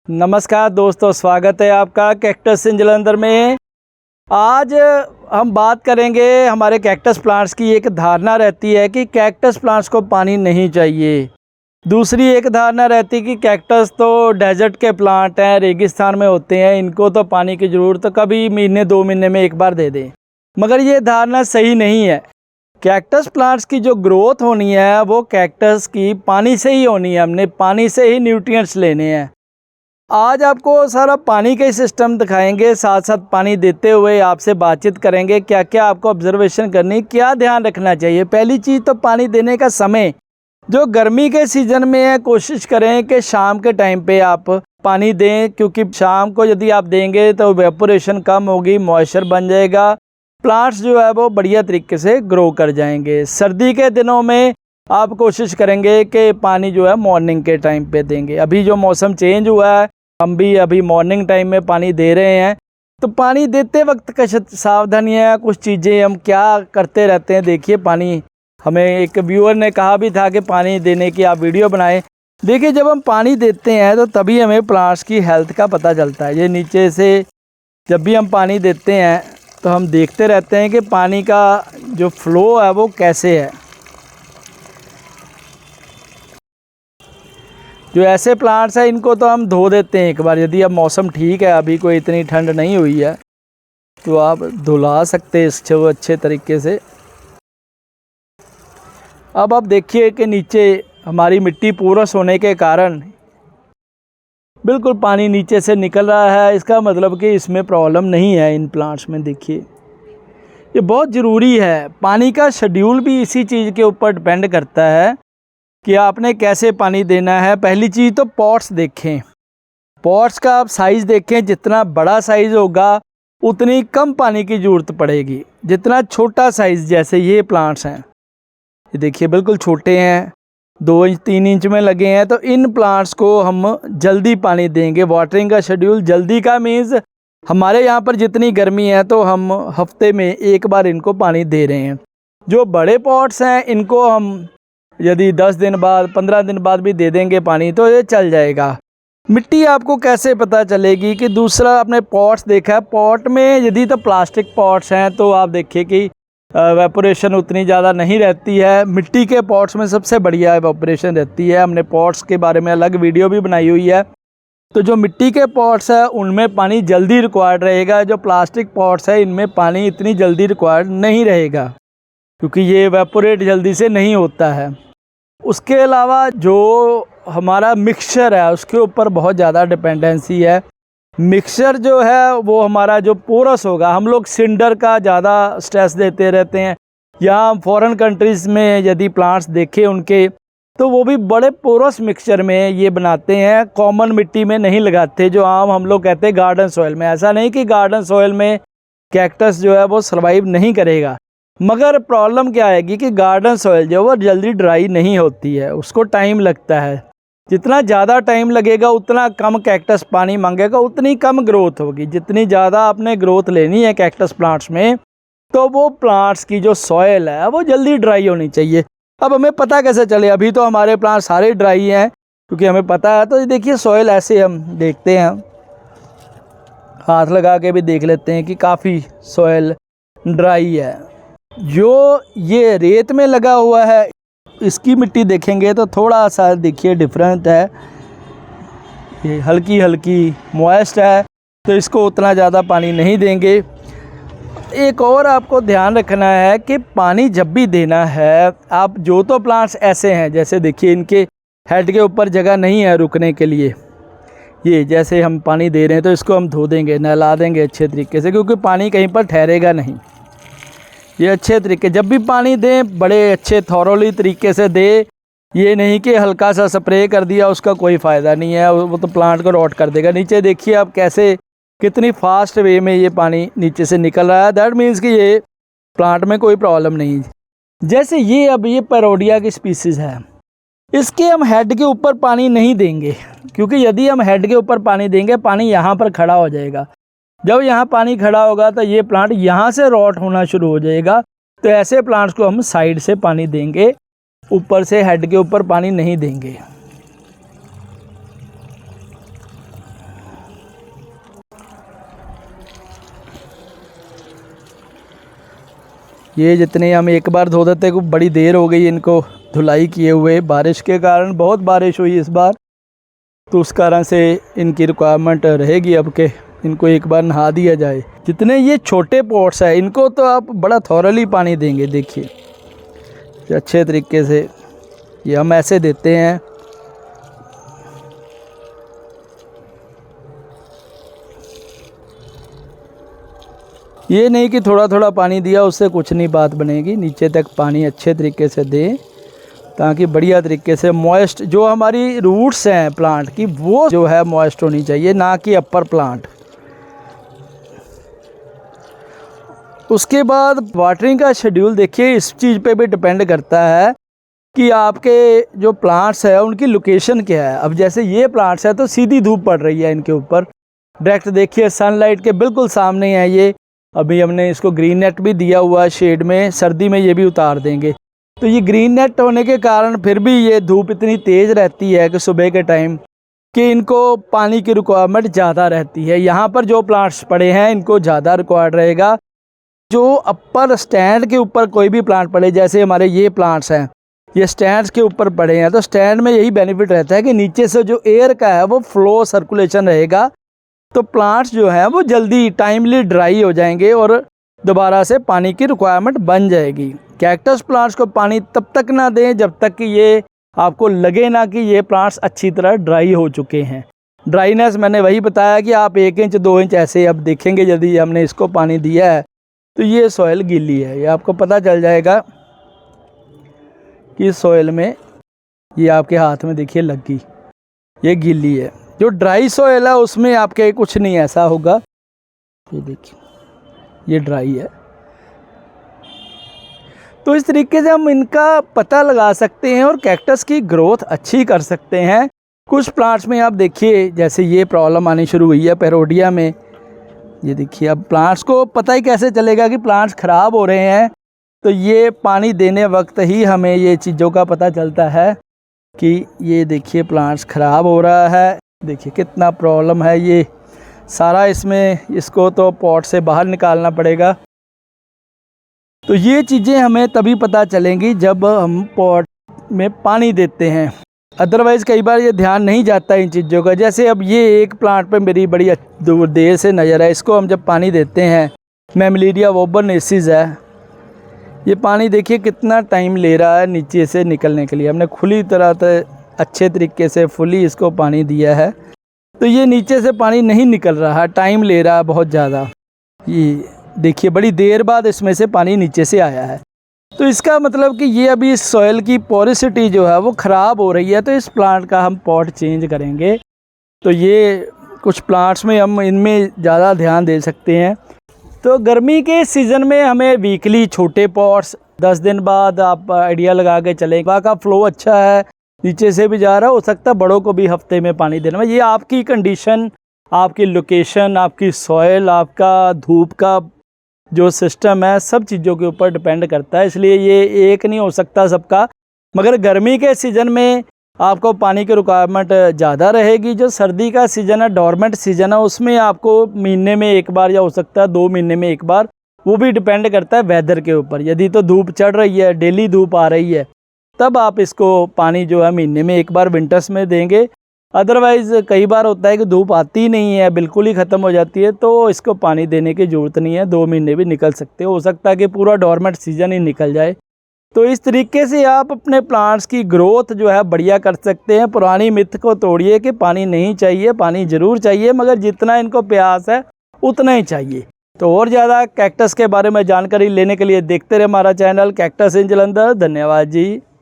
नमस्कार दोस्तों, स्वागत है आपका कैक्टस इन जलंधर में। आज हम बात करेंगे हमारे कैक्टस प्लांट्स की। एक धारणा रहती है कि कैक्टस प्लांट्स को पानी नहीं चाहिए। दूसरी एक धारणा रहती है कि कैक्टस तो डेजर्ट के प्लांट हैं, रेगिस्तान में होते हैं, इनको तो पानी की ज़रूरत कभी महीने 2 महीने में एक बार दे दें। मगर ये धारणा सही नहीं है। कैक्टस प्लांट्स की जो ग्रोथ होनी है वो कैक्टस की पानी से ही होनी है। हमने पानी से ही न्यूट्रिएंट्स लेने हैं। आज आपको सारा पानी का ही सिस्टम दिखाएंगे, साथ साथ पानी देते हुए आपसे बातचीत करेंगे क्या क्या आपको ऑब्जर्वेशन करनी, क्या ध्यान रखना चाहिए। पहली चीज़ तो पानी देने का समय। जो गर्मी के सीज़न में है, कोशिश करें कि शाम के टाइम पे आप पानी दें, क्योंकि शाम को यदि आप देंगे तो वेपोरेशन कम होगी, मॉइस्चर बन जाएगा, प्लांट्स जो है वो बढ़िया तरीके से ग्रो कर जाएंगे। सर्दी के दिनों में आप कोशिश करेंगे कि पानी जो है मॉर्निंग के टाइम पे देंगे। अभी जो मौसम चेंज हुआ है, हम भी अभी मॉर्निंग टाइम में पानी दे रहे हैं, तो पानी देते वक्त कुछ सावधानियाँ, कुछ चीज़ें हम क्या करते रहते हैं। देखिए, पानी हमें एक व्यूअर ने कहा भी था कि पानी देने की आप वीडियो बनाएं। देखिए, जब हम पानी देते हैं तो तभी हमें प्लांट्स की हेल्थ का पता चलता है। ये नीचे से जब भी हम पानी देते हैं तो हम देखते रहते हैं कि पानी का जो फ्लो है वो कैसे है। जो ऐसे प्लांट्स हैं इनको तो हम धो देते हैं एक बार। यदि अब मौसम ठीक है, अभी कोई इतनी ठंड नहीं हुई है, तो आप धुला सकते हैं इसको अच्छे तरीके से। अब आप देखिए कि नीचे हमारी मिट्टी पोरस होने के कारण बिल्कुल पानी नीचे से निकल रहा है। इसका मतलब कि इसमें प्रॉब्लम नहीं है इन प्लांट्स में। देखिए, ये बहुत ज़रूरी है। पानी का शेड्यूल भी इसी चीज़ के ऊपर डिपेंड करता है कि आपने कैसे पानी देना है। पहली चीज़ तो पॉट्स देखें। पॉट्स का आप साइज़ देखें। जितना बड़ा साइज़ होगा उतनी कम पानी की ज़रूरत पड़ेगी। जितना छोटा साइज़, जैसे ये प्लांट्स हैं, ये देखिए बिल्कुल छोटे हैं, 2 इंच 3 इंच में लगे हैं, तो इन प्लांट्स को हम जल्दी पानी देंगे। वाटरिंग का शेड्यूल जल्दी का मीन्स हमारे यहाँ पर जितनी गर्मी है तो हम हफ्ते में एक बार इनको पानी दे रहे हैं। जो बड़े पॉट्स हैं इनको हम यदि 10 दिन बाद 15 दिन बाद भी दे देंगे पानी तो ये चल जाएगा। मिट्टी आपको कैसे पता चलेगी कि दूसरा आपने पॉट्स देखा है, पॉट में यदि तो प्लास्टिक पॉट्स हैं तो आप देखिए कि वेपोरेशन उतनी ज़्यादा नहीं रहती है। मिट्टी के पॉट्स में सबसे बढ़िया वेपोरेशन रहती है। हमने पॉट्स के बारे में अलग वीडियो भी बनाई हुई है। तो जो मिट्टी के पॉट्स है उनमें पानी जल्दी रिक्वायर्ड रहेगा। जो प्लास्टिक पॉट्स है इनमें पानी इतनी जल्दी रिक्वायर्ड नहीं रहेगा, क्योंकि ये वेपोरेट जल्दी से नहीं होता है। उसके अलावा जो हमारा मिक्सचर है उसके ऊपर बहुत ज़्यादा डिपेंडेंसी है। मिक्सचर जो है वो हमारा जो पोरस होगा, हम लोग सिंडर का ज़्यादा स्ट्रेस देते रहते हैं। या फॉरेन कंट्रीज़ में यदि प्लांट्स देखें उनके, तो वो भी बड़े पोरस मिक्सचर में ये बनाते हैं, कॉमन मिट्टी में नहीं लगाते, जो आम हम लोग कहते हैं गार्डन सॉइल में। ऐसा नहीं कि गार्डन सॉइल में कैक्टस जो है वो सर्वाइव नहीं करेगा, मगर प्रॉब्लम क्या आएगी कि गार्डन सॉइल जो वो जल्दी ड्राई नहीं होती है, उसको टाइम लगता है। जितना ज़्यादा टाइम लगेगा उतना कम कैक्टस पानी मांगेगा, उतनी कम ग्रोथ होगी। जितनी ज़्यादा आपने ग्रोथ लेनी है कैक्टस प्लांट्स में, तो वो प्लांट्स की जो सॉइल है वो जल्दी ड्राई होनी चाहिए। अब हमें पता कैसे चले? अभी तो हमारे प्लांट सारे ड्राई हैं क्योंकि हमें पता है। तो ये देखिए, सॉइल ऐसे हम देखते हैं, हाथ लगा के भी देख लेते हैं कि काफ़ी सॉइल ड्राई है। जो ये रेत में लगा हुआ है इसकी मिट्टी देखेंगे तो थोड़ा सा देखिए डिफरेंट है। ये हल्की हल्की मॉइस्ट है, तो इसको उतना ज़्यादा पानी नहीं देंगे। एक और आपको ध्यान रखना है कि पानी जब भी देना है, आप जो तो प्लांट्स ऐसे हैं, जैसे देखिए इनके हेड के ऊपर जगह नहीं है रुकने के लिए, ये जैसे हम पानी दे रहे हैं तो इसको हम धो देंगे, नहला देंगे अच्छे तरीके से, क्योंकि पानी कहीं पर ठहरेगा नहीं। ये अच्छे तरीके जब भी पानी दें, बड़े अच्छे थॉरोली तरीके से दे। ये नहीं कि हल्का सा स्प्रे कर दिया, उसका कोई फ़ायदा नहीं है, वो तो प्लांट को रॉट कर देगा। नीचे देखिए आप कैसे, कितनी फास्ट वे में ये पानी नीचे से निकल रहा है। दैट मीन्स कि ये प्लांट में कोई प्रॉब्लम नहीं। जैसे ये अब ये पैरोडिया की स्पीसीज़ है, इसके हम हेड के ऊपर पानी नहीं देंगे, क्योंकि यदि हम हेड के ऊपर पानी देंगे, पानी यहाँ पर खड़ा हो जाएगा। जब यहाँ पानी खड़ा होगा तो ये प्लांट यहाँ से रॉट होना शुरू हो जाएगा। तो ऐसे प्लांट्स को हम साइड से पानी देंगे, ऊपर से हेड के ऊपर पानी नहीं देंगे। ये जितने हम एक बार धो देते हैं, बड़ी देर हो गई इनको धुलाई किए हुए, बारिश के कारण, बहुत बारिश हुई इस बार, तो उस कारण से इनकी रिक्वायरमेंट रहेगी अब के इनको एक बार नहा दिया जाए। जितने ये छोटे पॉट्स हैं इनको तो आप बड़ा थॉरली पानी देंगे, देखिए अच्छे तरीके से ये हम ऐसे देते हैं। ये नहीं कि थोड़ा थोड़ा पानी दिया उससे कुछ नहीं बात बनेगी, नीचे तक पानी अच्छे तरीके से दें ताकि बढ़िया तरीके से मॉइस्ट, जो हमारी रूट्स हैं प्लांट की, वो जो है मॉइस्ट होनी चाहिए, ना कि अपर प्लांट। उसके बाद वाटरिंग का शेड्यूल देखिए, इस चीज़ पे भी डिपेंड करता है कि आपके जो प्लांट्स है उनकी लोकेशन क्या है। अब जैसे ये प्लांट्स है तो सीधी धूप पड़ रही है इनके ऊपर, डायरेक्ट देखिए सनलाइट के बिल्कुल सामने है ये। अभी हमने इसको ग्रीन नेट भी दिया हुआ है शेड में, सर्दी में ये भी उतार देंगे। तो ये ग्रीन नेट होने के कारण फिर भी ये धूप इतनी तेज़ रहती है कि सुबह के टाइम कि इनको पानी की रिक्वायरमेंट ज़्यादा रहती है। यहाँ पर जो प्लांट्स पड़े हैं इनको ज़्यादा रिक्वायर्ड रहेगा। जो अपर स्टैंड के ऊपर कोई भी प्लांट पड़े, जैसे हमारे ये प्लांट्स हैं, ये स्टैंड्स के ऊपर पड़े हैं, तो स्टैंड में यही बेनिफिट रहता है कि नीचे से जो एयर का है वो फ्लो सर्कुलेशन रहेगा, तो प्लांट्स जो है वो जल्दी टाइमली ड्राई हो जाएंगे और दोबारा से पानी की रिक्वायरमेंट बन जाएगी। कैक्टस प्लांट्स को पानी तब तक ना दें जब तक कि ये आपको लगे ना कि ये प्लांट्स अच्छी तरह ड्राई हो चुके हैं। ड्राईनेस मैंने वही बताया कि आप 1 इंच 2 इंच ऐसे अब देखेंगे, यदि हमने इसको पानी दिया है तो ये सॉइल गीली है, ये आपको पता चल जाएगा कि सॉइल में ये आपके हाथ में देखिए लगी, ये गीली है। जो ड्राई सॉइल है उसमें आपके कुछ नहीं ऐसा होगा, ये देखिए ये ड्राई है। तो इस तरीके से हम इनका पता लगा सकते हैं और कैक्टस की ग्रोथ अच्छी कर सकते हैं। कुछ प्लांट्स में आप देखिए जैसे ये प्रॉब्लम आनी शुरू हुई है पैरोडिया में, ये देखिए। अब प्लांट्स को पता ही कैसे चलेगा कि प्लांट्स ख़राब हो रहे हैं, तो ये पानी देने वक्त ही हमें ये चीज़ों का पता चलता है कि ये देखिए प्लांट्स ख़राब हो रहा है। देखिए कितना प्रॉब्लम है, ये सारा इसमें, इसको तो पॉट से बाहर निकालना पड़ेगा। तो ये चीज़ें हमें तभी पता चलेंगी जब हम पॉट में पानी देते हैं, अदरवाइज़ कई बार ये ध्यान नहीं जाता इन चीज़ों का। जैसे अब ये एक प्लांट पे मेरी बड़ी देर से नज़र है, इसको हम जब पानी देते हैं, मैमलीरिया वोबरनेसिस है, ये पानी देखिए कितना टाइम ले रहा है नीचे से निकलने के लिए। हमने खुली तरह से अच्छे तरीके से फुली इसको पानी दिया है, तो ये नीचे से पानी नहीं निकल रहा है, टाइम ले रहा है बहुत ज़्यादा। ये देखिए बड़ी देर बाद इसमें से पानी नीचे से आया है, तो इसका मतलब कि ये अभी इस सॉइल की पोरिसिटी जो है वो ख़राब हो रही है, तो इस प्लांट का हम पॉट चेंज करेंगे। तो ये कुछ प्लांट्स में हम इनमें ज़्यादा ध्यान दे सकते हैं। तो गर्मी के सीज़न में हमें वीकली छोटे पॉट्स, 10 दिन बाद आप आइडिया लगा के चलें, हवा का फ्लो अच्छा है, नीचे से भी जा रहा हो सकता है बड़ों को भी हफ्ते में पानी देना। ये आपकी कंडीशन, आपकी लोकेशन, आपकी सॉइल, आपका धूप का जो सिस्टम है, सब चीज़ों के ऊपर डिपेंड करता है, इसलिए ये एक नहीं हो सकता सबका। मगर गर्मी के सीज़न में आपको पानी की रिक्वायरमेंट ज़्यादा रहेगी। जो सर्दी का सीज़न है, डॉर्मेंट सीज़न है, उसमें आपको महीने में एक बार या हो सकता है 2 महीने में एक बार, वो भी डिपेंड करता है वेदर के ऊपर। यदि तो धूप चढ़ रही है, डेली धूप आ रही है, तब आप इसको पानी जो है महीने में एक बार विंटर्स में देंगे। अदरवाइज़ कई बार होता है कि धूप आती नहीं है, बिल्कुल ही ख़त्म हो जाती है, तो इसको पानी देने की ज़रूरत नहीं है, 2 महीने भी निकल सकते हो सकता है कि पूरा डॉर्मेंट सीज़न ही निकल जाए। तो इस तरीके से आप अपने प्लांट्स की ग्रोथ जो है बढ़िया कर सकते हैं। पुरानी मिथ को तोड़िए कि पानी नहीं चाहिए, पानी ज़रूर चाहिए, मगर जितना इनको प्यास है उतना ही चाहिए। तो और ज़्यादा कैक्टस के बारे में जानकारी लेने के लिए देखते रहे हमारा चैनल कैक्टस इन जलंधर। धन्यवाद जी।